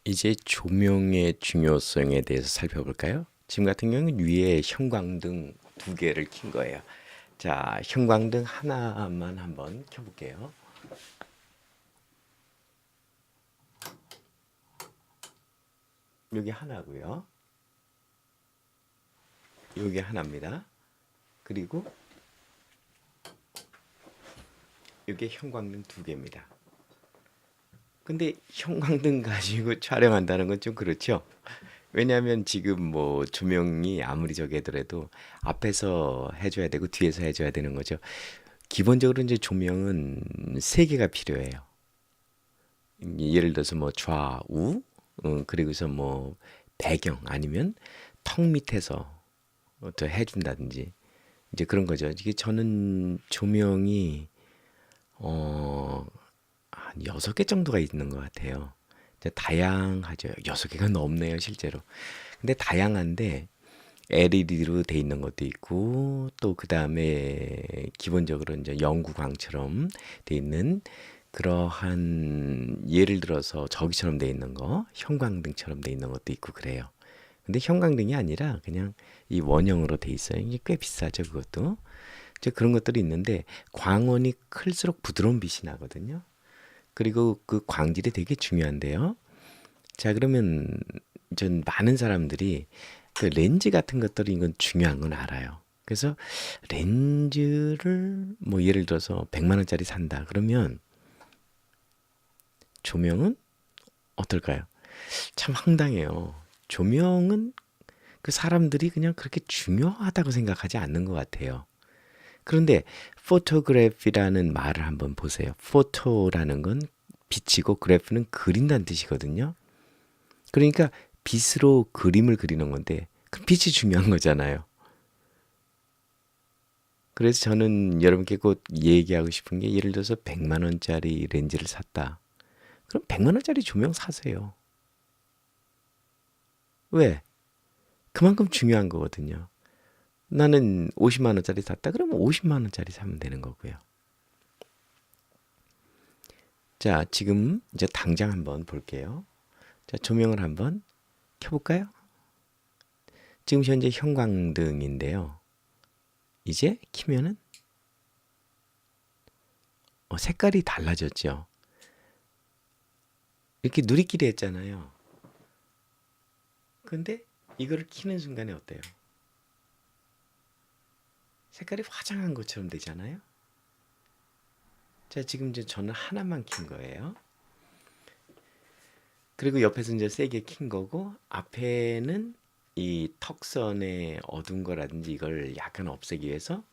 이제 조명의 중요성에 대해서 살펴볼까요? 지금 같은 경우는 위에 형광등 두 개를 킨 거예요. 자, 형광등 하나만 한번 켜볼게요. 여기 하나고요. 여기 하나입니다. 그리고 여기 형광등 두 개입니다. 근데 형광등 가지고 촬영한다는 건 좀 그렇죠? 왜냐하면 지금 뭐 조명이 아무리 저게더라도 앞에서 해줘야 되고 뒤에서 해줘야 되는 거죠. 기본적으로 이제 조명은 세 개가 필요해요. 예를 들어서 뭐 좌우, 그리고서 뭐 배경 아니면 턱 밑에서 또 해준다든지 이제 그런 거죠. 이게 저는 조명이 어, 한 6개 정도가 있는 것 같아요. 이제 다양하죠. 6개가 넘네요, 실제로. 근데 다양한데 LED로 돼 있는 것도 있고 또 그다음에 기본적으로 이제 영구광처럼 돼 있는 그러한 예를 들어서 저기처럼 돼 있는 거, 형광등처럼 돼 있는 것도 있고 그래요. 근데 형광등이 아니라 그냥 이 원형으로 돼 있어요. 이게 꽤 비싸죠, 그것도. 이제 그런 것들이 있는데 광원이 클수록 부드러운 빛이 나거든요. 그리고 그 광질이 되게 중요한데요. 자, 그러면 전 많은 사람들이 그 렌즈 같은 것들이 이건 중요한 건 알아요. 그래서 렌즈를 뭐 예를 들어서 100만 원짜리 산다. 그러면 조명은 어떨까요? 참 황당해요. 조명은 그 사람들이 그냥 그렇게 중요하다고 생각하지 않는 것 같아요. 그런데 포토그래피라는 말을 한번 보세요. 포토라는 건 빛이고 그래프는 그린다는 뜻이거든요. 그러니까 빛으로 그림을 그리는 건데 그 빛이 중요한 거잖아요. 그래서 저는 여러분께 곧 얘기하고 싶은 게 예를 들어서 100만 원짜리 렌즈를 샀다. 그럼 100만 원짜리 조명 사세요. 왜? 그만큼 중요한 거거든요. 나는 50만 원짜리 샀다. 그러면 50만 원짜리 사면 되는 거고요. 자, 지금 이제 당장 한번 볼게요. 자, 조명을 한번 켜볼까요? 지금 현재 형광등인데요. 이제 키면은 색깔이 달라졌죠. 이렇게 누리끼리 했잖아요. 근데 이거를 키는 순간에 어때요? 색깔이 화장한 것처럼 되잖아요. 자, 지금 이제 저는 하나만 킨 거예요. 그리고 옆에서 이제 세게 킨 거고 앞에는 이 턱선의 어두운 거라든지 이걸 약간 없애기 위해서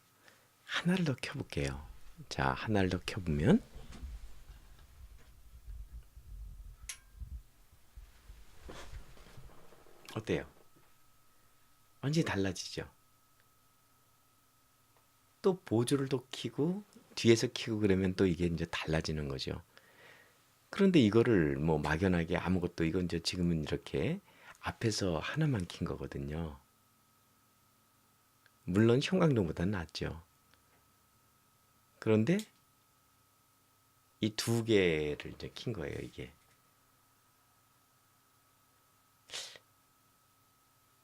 하나를 더 켜볼게요. 자, 하나를 더 켜보면 어때요? 완전히 달라지죠. 또 보조를 또 켜고 뒤에서 켜고 그러면 또 이게 이제 달라지는 거죠. 그런데 이거를 뭐 막연하게 아무것도 이건 이제 지금은 이렇게 앞에서 하나만 킨 거거든요. 물론 형광등보다는 낫죠. 그런데 이 두 개를 이제 킨 거예요, 이게.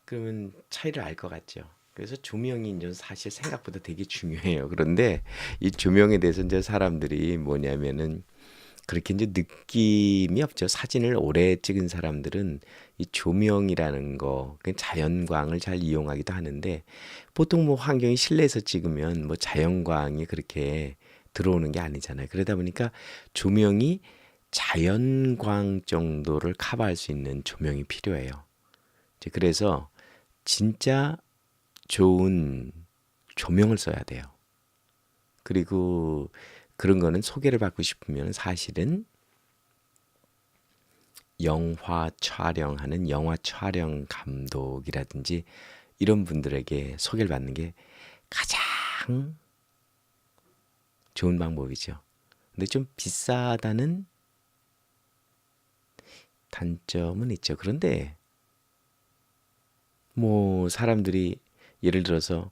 그러면 차이를 알 것 같죠. 그래서 조명이 이제 사실 생각보다 되게 중요해요. 그런데 이 조명에 대해서 이제 사람들이 뭐냐면은 그렇게 이제 느낌이 없죠. 사진을 오래 찍은 사람들은 이 조명이라는 거, 그 자연광을 잘 이용하기도 하는데 보통 뭐 환경이 실내에서 찍으면 뭐 자연광이 그렇게 들어오는 게 아니잖아요. 그러다 보니까 조명이 자연광 정도를 커버할 수 있는 조명이 필요해요. 이제 그래서 진짜 좋은 조명을 써야 돼요. 그리고 그런 거는 소개를 받고 싶으면 사실은 영화 촬영하는 영화 촬영 감독이라든지 이런 분들에게 소개를 받는 게 가장 좋은 방법이죠. 근데 좀 비싸다는 단점은 있죠. 그런데 뭐 사람들이 예를 들어서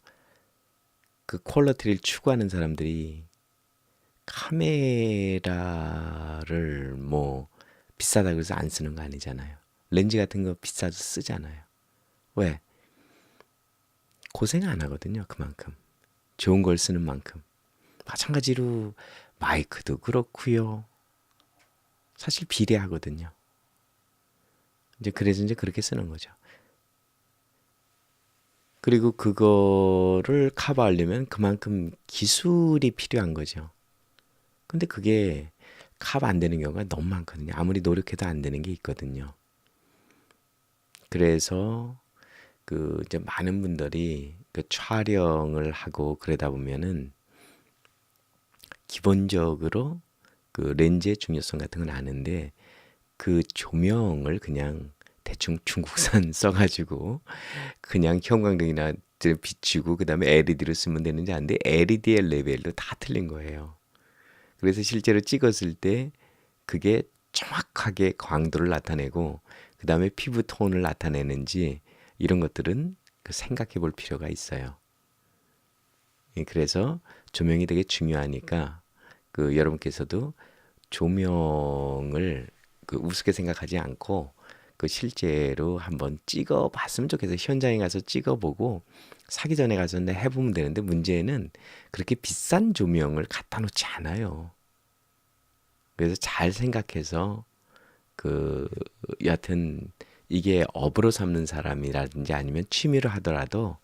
그 퀄리티를 추구하는 사람들이 카메라를 뭐 비싸다 그래서 안 쓰는 거 아니잖아요. 렌즈 같은 거 비싸도 쓰잖아요. 왜? 고생 안 하거든요. 그만큼. 좋은 걸 쓰는 만큼. 마찬가지로 마이크도 그렇고요. 사실 비례하거든요. 이제 그래서 이제 그렇게 쓰는 거죠. 그리고 그거를 커버하려면 그만큼 기술이 필요한 거죠. 근데 그게 커버 안 되는 경우가 너무 많거든요. 아무리 노력해도 안 되는 게 있거든요. 그래서 그 이제 많은 분들이 그 촬영을 하고 그러다 보면은 기본적으로 그 렌즈의 중요성 같은 건 아는데 그 조명을 그냥 대충 중국산 써가지고 그냥 형광등이나 비추고 그다음에 LED로 쓰면 되는지 아는데 LED의 레벨도 다 틀린 거예요. 그래서 실제로 찍었을 때 그게 정확하게 광도를 나타내고 그다음에 피부 톤을 나타내는지 이런 것들은 그 생각해 볼 필요가 있어요. 예, 그래서 조명이 되게 중요하니까 그 여러분께서도 조명을 그 우습게 생각하지 않고 그 실제로 한번 찍어 봤으면 좋겠어요. 현장에 가서 찍어 보고 사기 전에 가서 해보면 되는데 문제는 그렇게 비싼 조명을 갖다 놓지 않아요. 그래서 잘 생각해서 그 여하튼 이게 업으로 삼는 사람이라든지 아니면 취미로 하더라도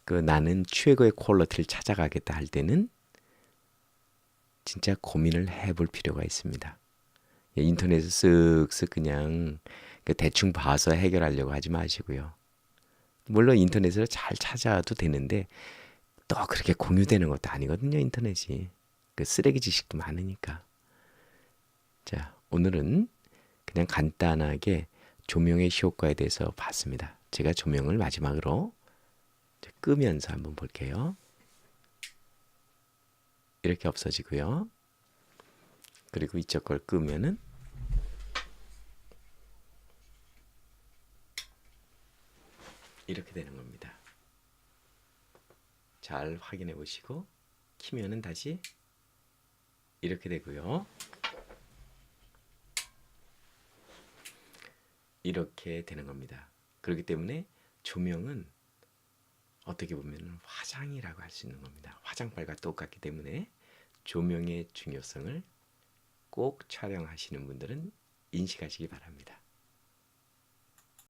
그 나는 최고의 퀄리티를 찾아가겠다 할 때는 진짜 고민을 해볼 필요가 있습니다. 인터넷에 쓱쓱 그냥 그 대충 봐서 해결하려고 하지 마시고요. 물론 인터넷으로 잘 찾아도 되는데 또 그렇게 공유되는 것도 아니거든요, 인터넷이. 그 쓰레기 지식도 많으니까. 자, 오늘은 그냥 간단하게 조명의 효과에 대해서 봤습니다. 제가 조명을 마지막으로 끄면서 한번 볼게요. 이렇게 없어지고요. 그리고 이쪽 걸 끄면은 이렇게 되는 겁니다. 잘 확인해 보시고 키면은 다시 이렇게 되고요. 이렇게 되는 겁니다. 그렇기 때문에 조명은 어떻게 보면 화장이라고 할 수 있는 겁니다. 화장빨과 똑같기 때문에 조명의 중요성을 꼭 촬영하시는 분들은 인식하시기 바랍니다.